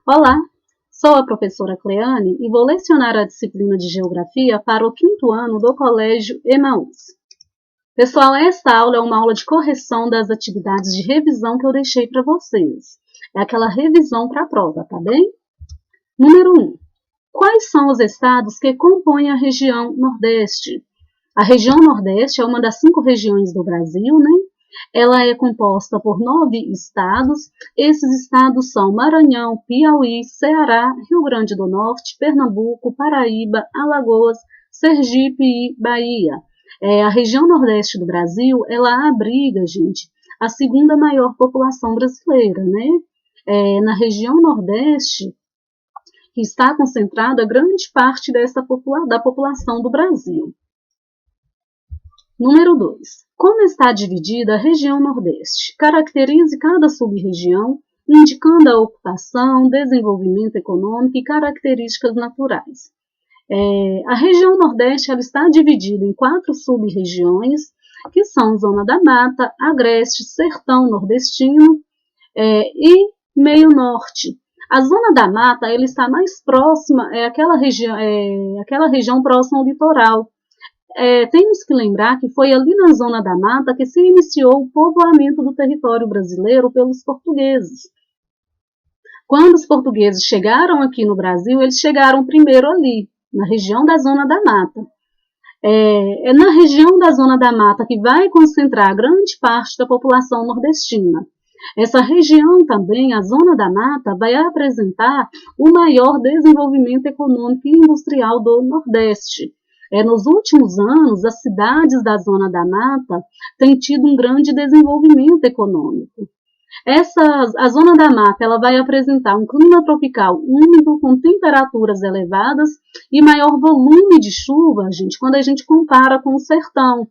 Olá, sou a professora Cleane e vou lecionar a disciplina de Geografia para o 5º ano do Colégio Emaús. Pessoal, esta aula é uma aula de correção das atividades de revisão que eu deixei para vocês. É aquela revisão para a prova, tá bem? Número 1. Quais são os estados que compõem a região Nordeste? A região Nordeste é uma das 5 regiões do Brasil, né? Ela é composta por 9 estados. Esses estados são Maranhão, Piauí, Ceará, Rio Grande do Norte, Pernambuco, Paraíba, Alagoas, Sergipe e Bahia. A região Nordeste do Brasil, ela abriga, gente, a 2ª maior população brasileira, né? Na região Nordeste está concentrada grande parte da população do Brasil. Número 2. Como está dividida a região Nordeste? Caracterize cada sub-região, indicando a ocupação, desenvolvimento econômico e características naturais. A região Nordeste ela está dividida em 4 sub-regiões, que são Zona da Mata, Agreste, Sertão Nordestino e Meio Norte. A Zona da Mata ela está mais próxima, aquela região próxima ao litoral. Temos que lembrar que foi ali na Zona da Mata que se iniciou o povoamento do território brasileiro pelos portugueses. Quando os portugueses chegaram aqui no Brasil, eles chegaram primeiro ali, na região da Zona da Mata. É na região da Zona da Mata que vai concentrar grande parte da população nordestina. Essa região também, a Zona da Mata, vai apresentar o maior desenvolvimento econômico e industrial do Nordeste. Nos últimos anos, as cidades da Zona da Mata têm tido um grande desenvolvimento econômico. A Zona da Mata ela vai apresentar um clima tropical úmido, com temperaturas elevadas e maior volume de chuva, gente, quando a gente compara com o sertão.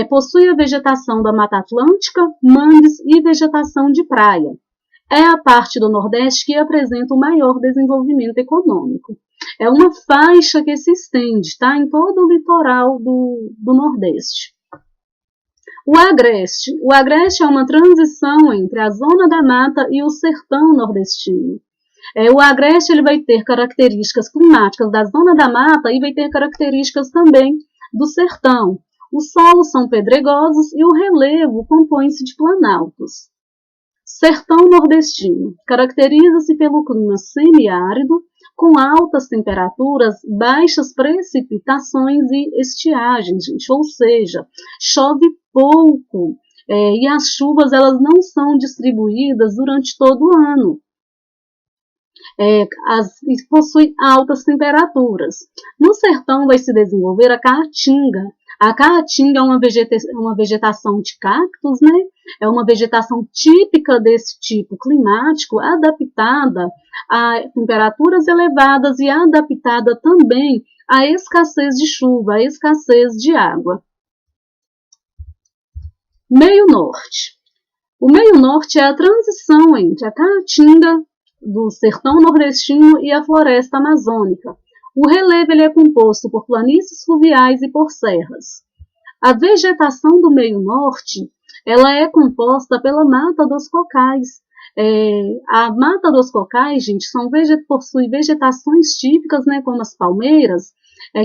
Possui a vegetação da Mata Atlântica, mangues e vegetação de praia. É a parte do Nordeste que apresenta o maior desenvolvimento econômico. É uma faixa que se estende, tá, em todo o litoral do Nordeste. O Agreste é uma transição entre a Zona da Mata e o sertão nordestino. O Agreste ele vai ter características climáticas da Zona da Mata e vai ter características também do sertão. Os solos são pedregosos e o relevo compõe-se de planaltos. Sertão nordestino caracteriza-se pelo clima semiárido, com altas temperaturas, baixas precipitações e estiagens, gente, ou seja, chove pouco e as chuvas elas não são distribuídas durante todo o ano. Possui altas temperaturas. No sertão vai se desenvolver a caatinga. A caatinga é uma vegetação de cactos, né? É uma vegetação típica desse tipo climático, adaptada a temperaturas elevadas e adaptada também à escassez de chuva, à escassez de água. Meio Norte. O Meio Norte é a transição entre a caatinga do sertão nordestino e a floresta amazônica. O relevo ele é composto por planícies fluviais e por serras. A vegetação do Meio Norte ela é composta pela Mata dos Cocais. A Mata dos Cocais, gente, possui vegetações típicas, né, como as palmeiras,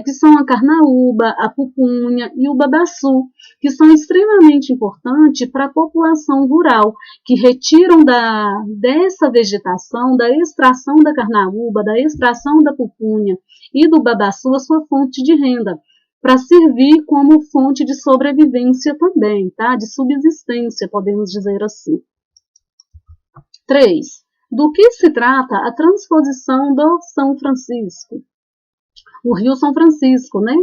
que são a carnaúba, a pupunha e o babaçu, que são extremamente importantes para a população rural, que retiram dessa vegetação, da extração da carnaúba, da extração da pupunha e do babaçu, a sua fonte de renda, para servir como fonte de sobrevivência também, tá? De subsistência, podemos dizer assim. 3. Do que se trata a transposição do São Francisco? O Rio São Francisco, né?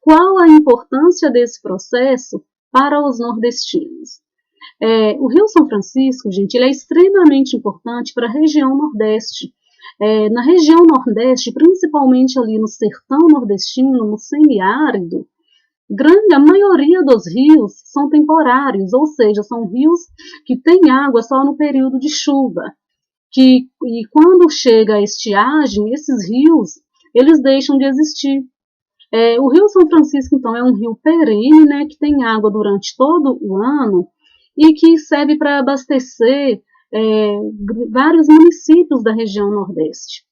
Qual a importância desse processo para os nordestinos? O Rio São Francisco, gente, ele é extremamente importante para a região Nordeste. Na região Nordeste, principalmente ali no sertão nordestino, no semiárido, a maioria dos rios são temporários, ou seja, são rios que têm água só no período de chuva. E quando chega a estiagem, esses rios eles deixam de existir. O Rio São Francisco, então, é um rio perene, né, que tem água durante todo o ano e que serve para abastecer vários municípios da região Nordeste.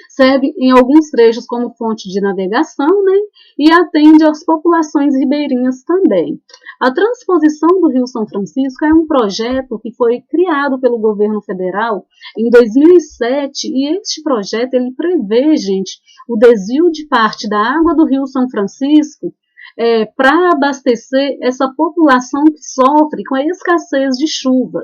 Serve em alguns trechos como fonte de navegação, né, e atende às populações ribeirinhas também. A transposição do Rio São Francisco é um projeto que foi criado pelo governo federal em 2007 e este projeto ele prevê, gente, o desvio de parte da água do Rio São Francisco para abastecer essa população que sofre com a escassez de chuva.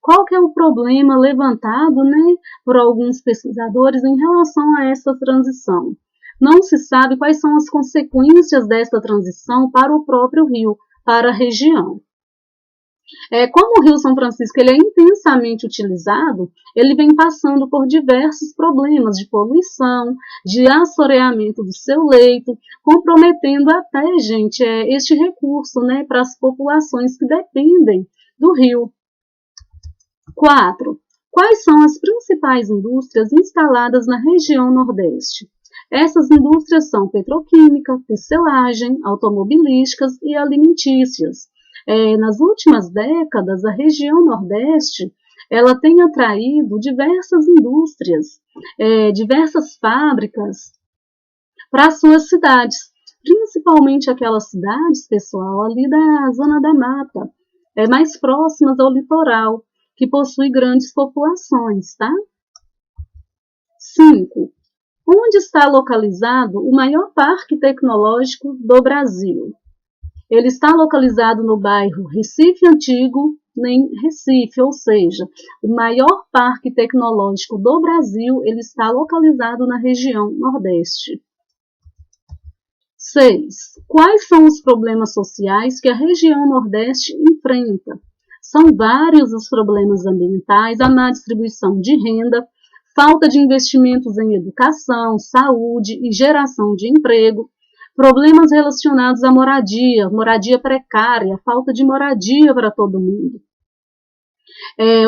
Qual que é o problema levantado, né, por alguns pesquisadores em relação a essa transição? Não se sabe quais são as consequências dessa transição para o próprio rio, para a região. Como o Rio São Francisco ele é intensamente utilizado, ele vem passando por diversos problemas de poluição, de assoreamento do seu leito, comprometendo até, gente, este recurso, né, para as populações que dependem do rio. 4. Quais são as principais indústrias instaladas na região Nordeste? Essas indústrias são petroquímica, tecelagem, automobilísticas e alimentícias. Nas últimas décadas, a região Nordeste ela tem atraído diversas indústrias, diversas fábricas para suas cidades, principalmente aquelas cidades, pessoal, ali da zona da mata, mais próximas ao litoral, que possui grandes populações, tá? 5. Onde está localizado o maior parque tecnológico do Brasil? Ele está localizado no bairro Recife Antigo, em Recife, ou seja, o maior parque tecnológico do Brasil, ele está localizado na região Nordeste. 6. Quais são os problemas sociais que a região Nordeste enfrenta? São vários os problemas ambientais, a má distribuição de renda, falta de investimentos em educação, saúde e geração de emprego, problemas relacionados à moradia, moradia precária, falta de moradia para todo mundo.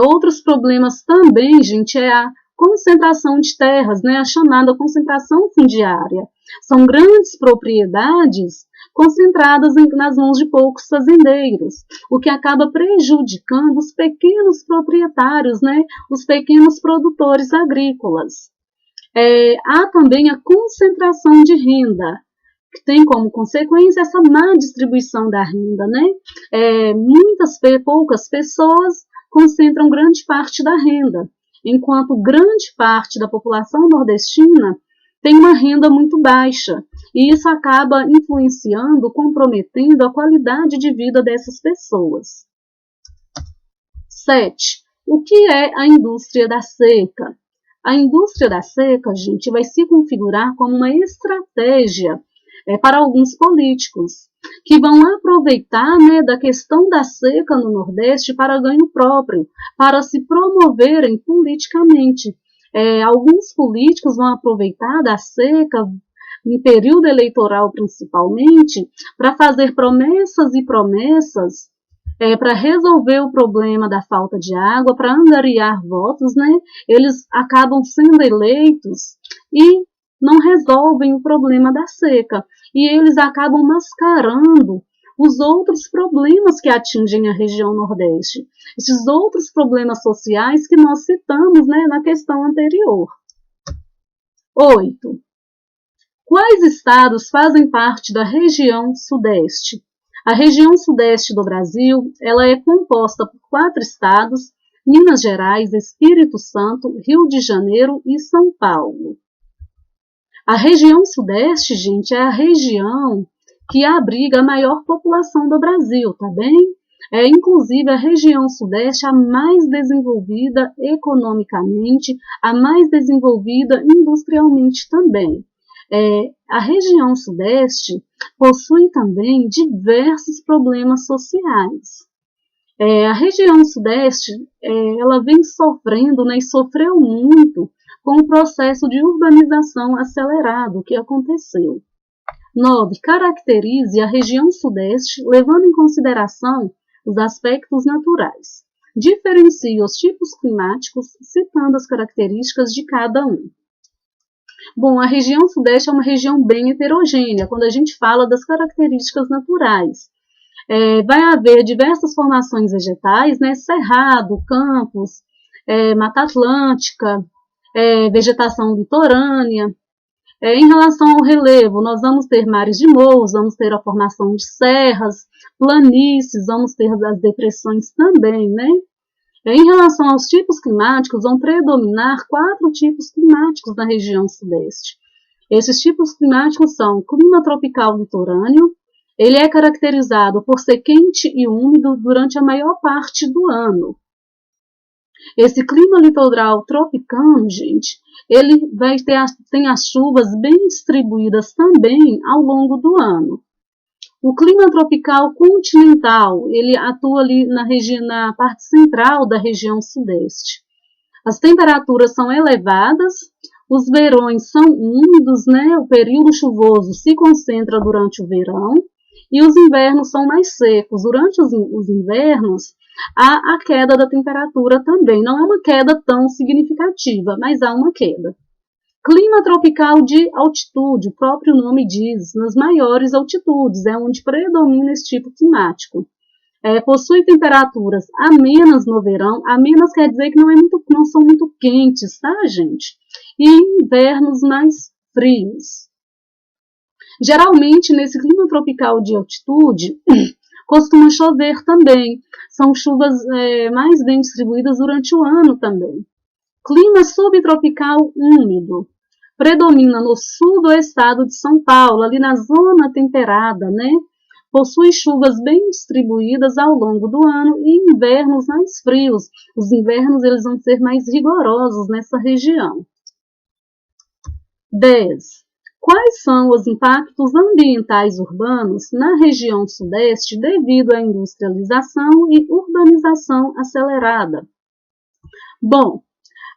Outros problemas também, gente, é a concentração de terras, né, a chamada concentração fundiária. São grandes propriedades concentradas nas mãos de poucos fazendeiros, o que acaba prejudicando os pequenos proprietários, né, os pequenos produtores agrícolas. Há também a concentração de renda, que tem como consequência essa má distribuição da renda, né? Poucas pessoas concentram grande parte da renda, enquanto grande parte da população nordestina tem uma renda muito baixa, e isso acaba influenciando, comprometendo a qualidade de vida dessas pessoas. 7. O que é a indústria da seca? A indústria da seca, gente, vai se configurar como uma estratégia para alguns políticos, que vão aproveitar, né, da questão da seca no Nordeste para ganho próprio, para se promoverem politicamente. Alguns políticos vão aproveitar da seca, em período eleitoral principalmente, para fazer promessas e promessas, para resolver o problema da falta de água, para angariar votos, né? Eles acabam sendo eleitos e não resolvem o problema da seca, e eles acabam mascarando os outros problemas que atingem a região Nordeste, esses outros problemas sociais que nós citamos, né, na questão anterior. 8. Quais estados fazem parte da região Sudeste? A região Sudeste do Brasil ela é composta por 4 estados, Minas Gerais, Espírito Santo, Rio de Janeiro e São Paulo. A região Sudeste, gente, é a região que abriga a maior população do Brasil, tá bem? Inclusive, a região Sudeste é a mais desenvolvida economicamente, a mais desenvolvida industrialmente também. A região Sudeste possui também diversos problemas sociais. A região Sudeste ela vem sofrendo, né, e sofreu muito com o processo de urbanização acelerado que aconteceu. 9. Caracterize a região Sudeste levando em consideração os aspectos naturais. Diferencie os tipos climáticos citando as características de cada um. Bom, a região Sudeste é uma região bem heterogênea quando a gente fala das características naturais. Vai haver diversas formações vegetais, né? Cerrado, campos, Mata Atlântica, vegetação litorânea. Em relação ao relevo, nós vamos ter mares de morros, vamos ter a formação de serras, planícies, vamos ter as depressões também, né? Em relação aos tipos climáticos, vão predominar 4 tipos climáticos na região sudeste. Esses tipos climáticos são clima tropical litorâneo, ele é caracterizado por ser quente e úmido durante a maior parte do ano. Esse clima litoral tropicano, gente, ele tem as chuvas bem distribuídas também ao longo do ano. O clima tropical continental, ele atua ali na parte central da região sudeste. As temperaturas são elevadas, os verões são úmidos, né? O período chuvoso se concentra durante o verão e os invernos são mais secos. Durante os invernos, há a queda da temperatura também. Não é uma queda tão significativa, mas há uma queda. Clima tropical de altitude, o próprio nome diz, nas maiores altitudes, é onde predomina esse tipo climático. Possui temperaturas amenas no verão, amenas quer dizer que não são muito quentes, tá, gente? E invernos mais frios. Geralmente, nesse clima tropical de altitude, costuma chover também. São chuvas mais bem distribuídas durante o ano também. Clima subtropical úmido. Predomina no sul do estado de São Paulo, ali na zona temperada, né? Possui chuvas bem distribuídas ao longo do ano e invernos mais frios. Os invernos eles vão ser mais rigorosos nessa região. 10. Quais são os impactos ambientais urbanos na região sudeste devido à industrialização e urbanização acelerada? Bom,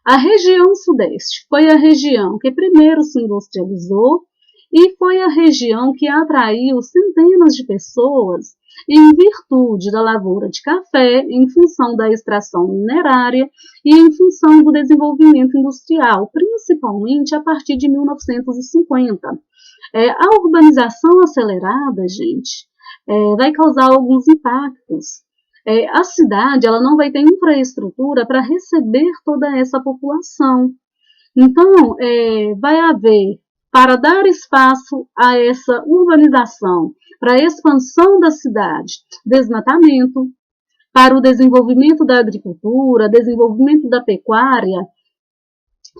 a região sudeste foi a região que primeiro se industrializou e foi a região que atraiu centenas de pessoas em virtude da lavoura de café, em função da extração minerária e em função do desenvolvimento industrial, principalmente a partir de 1950. A urbanização acelerada, gente, vai causar alguns impactos. A cidade ela não vai ter infraestrutura para receber toda essa população. Então, vai haver, para dar espaço a essa urbanização, para a expansão da cidade, desmatamento, para o desenvolvimento da agricultura, desenvolvimento da pecuária,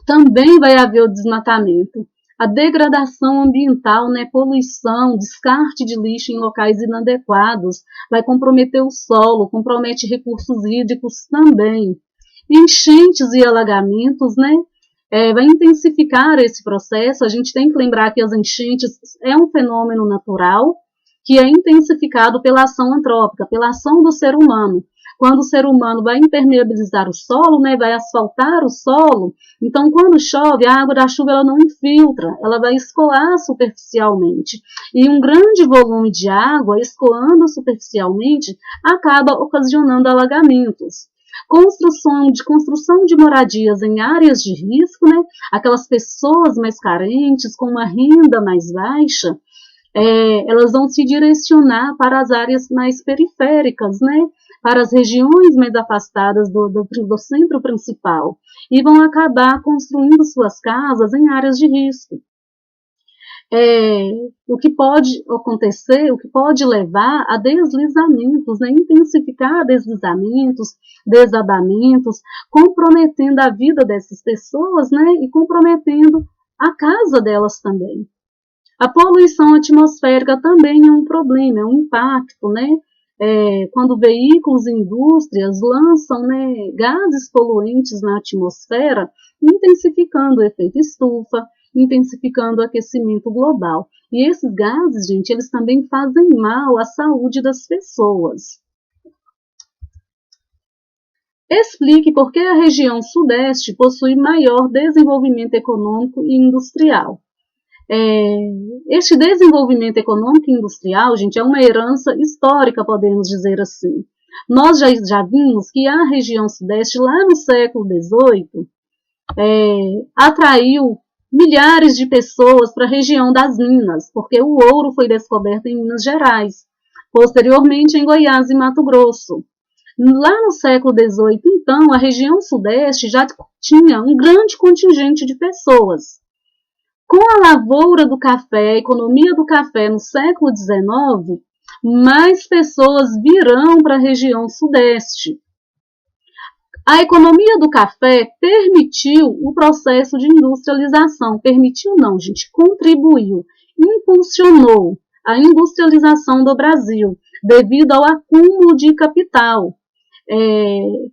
também vai haver o desmatamento. A degradação ambiental, né, poluição, descarte de lixo em locais inadequados, vai comprometer o solo, compromete recursos hídricos também. Enchentes e alagamentos, né, vai intensificar esse processo. A gente tem que lembrar que as enchentes é um fenômeno natural que é intensificado pela ação antrópica, pela ação do ser humano. Quando o ser humano vai impermeabilizar o solo, né, vai asfaltar o solo, então quando chove, a água da chuva ela não infiltra, ela vai escoar superficialmente. E um grande volume de água escoando superficialmente acaba ocasionando alagamentos. Construção de moradias em áreas de risco, né, aquelas pessoas mais carentes, com uma renda mais baixa, elas vão se direcionar para as áreas mais periféricas, né, para as regiões mais afastadas do centro principal, e vão acabar construindo suas casas em áreas de risco. O que pode acontecer, o que pode levar a deslizamentos, né, intensificar deslizamentos, desabamentos, comprometendo a vida dessas pessoas, né, e comprometendo a casa delas também. A poluição atmosférica também é um problema, é um impacto, né? Quando veículos e indústrias lançam, né, gases poluentes na atmosfera, intensificando o efeito estufa, intensificando o aquecimento global. E esses gases, gente, eles também fazem mal à saúde das pessoas. Explique por que a região sudeste possui maior desenvolvimento econômico e industrial. Este desenvolvimento econômico e industrial, gente, é uma herança histórica, podemos dizer assim. Nós já vimos que a região sudeste, lá no século XVIII, atraiu milhares de pessoas para a região das Minas, porque o ouro foi descoberto em Minas Gerais. posteriormente em Goiás e Mato Grosso. Lá no século XVIII, então, a região sudeste já tinha um grande contingente de pessoas. Com a lavoura do café, a economia do café no século XIX, mais pessoas virão para a região sudeste. A economia do café permitiu o processo de industrialização. Permitiu não, gente, contribuiu, impulsionou a industrialização do Brasil, devido ao acúmulo de capital.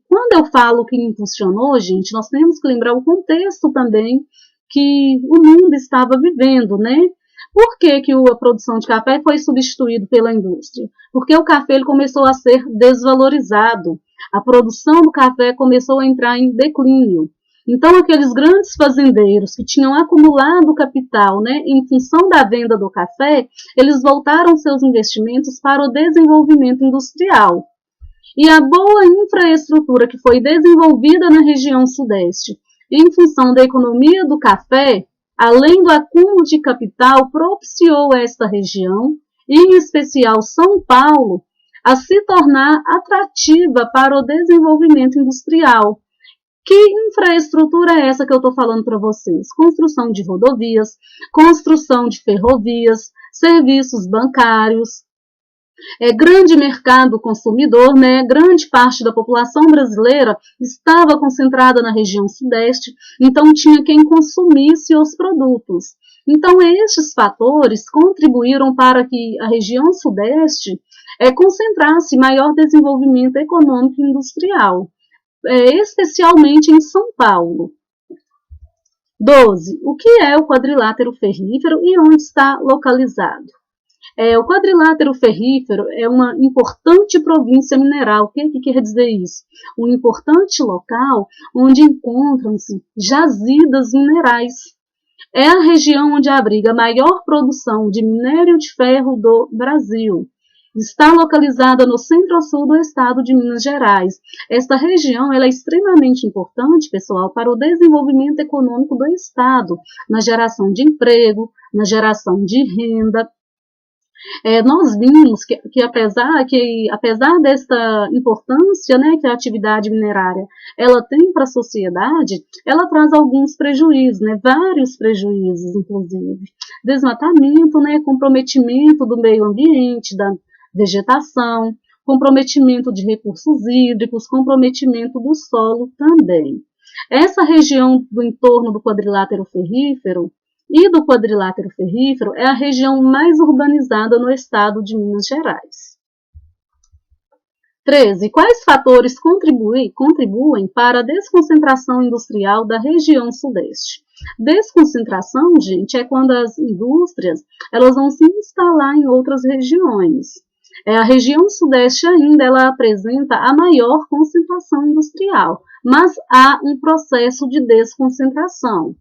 Quando eu falo que impulsionou, gente, nós temos que lembrar o contexto também que o mundo estava vivendo, né? Por que a produção de café foi substituída pela indústria? Porque o café ele começou a ser desvalorizado. A produção do café começou a entrar em declínio. Então, aqueles grandes fazendeiros que tinham acumulado capital, né, em função da venda do café, eles voltaram seus investimentos para o desenvolvimento industrial. E a boa infraestrutura que foi desenvolvida na região sudeste, em função da economia do café, além do acúmulo de capital, propiciou esta região, em especial São Paulo, a se tornar atrativa para o desenvolvimento industrial. Que infraestrutura é essa que eu estou falando para vocês? Construção de rodovias, construção de ferrovias, serviços bancários, grande mercado consumidor, né? Grande parte da população brasileira estava concentrada na região sudeste, então tinha quem consumisse os produtos. Então, estes fatores contribuíram para que a região sudeste concentrasse maior desenvolvimento econômico e industrial, especialmente em São Paulo. 12. O que é o quadrilátero ferrífero e onde está localizado? O quadrilátero ferrífero é uma importante província mineral. O que quer dizer isso? Um importante local onde encontram-se jazidas minerais. É a região onde abriga a maior produção de minério de ferro do Brasil. Está localizada no centro-sul do estado de Minas Gerais. Esta região ela é extremamente importante, pessoal, para o desenvolvimento econômico do estado, na geração de emprego, na geração de renda. Nós vimos que apesar desta importância, né, que a atividade minerária ela tem para a sociedade, ela traz alguns prejuízos, né, vários prejuízos, inclusive. Desmatamento, né, comprometimento do meio ambiente, da vegetação, comprometimento de recursos hídricos, comprometimento do solo também. Essa região do entorno do quadrilátero ferrífero e do quadrilátero ferrífero é a região mais urbanizada no estado de Minas Gerais. 13. Quais fatores contribuem para a desconcentração industrial da região sudeste? Desconcentração, gente, é quando as indústrias elas vão se instalar em outras regiões. A região sudeste ainda ela apresenta a maior concentração industrial, mas há um processo de desconcentração.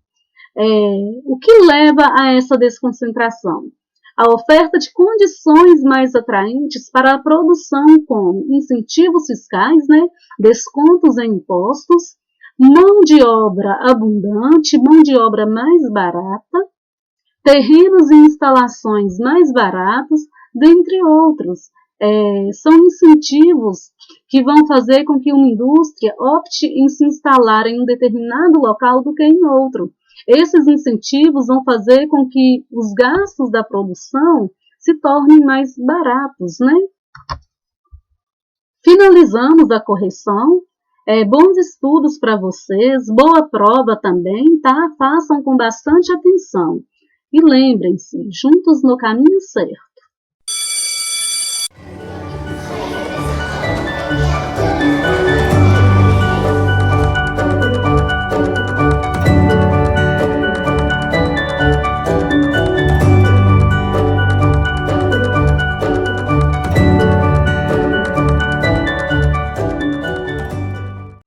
O que leva a essa desconcentração? A oferta de condições mais atraentes para a produção, como incentivos fiscais, né, descontos em impostos, mão de obra abundante, mão de obra mais barata, terrenos e instalações mais baratos, dentre outros. São incentivos que vão fazer com que uma indústria opte em se instalar em um determinado local do que em outro. Esses incentivos vão fazer com que os gastos da produção se tornem mais baratos, né? Finalizamos a correção. Bons estudos para vocês, boa prova também, tá? Façam com bastante atenção. E lembrem-se, juntos no caminho certo.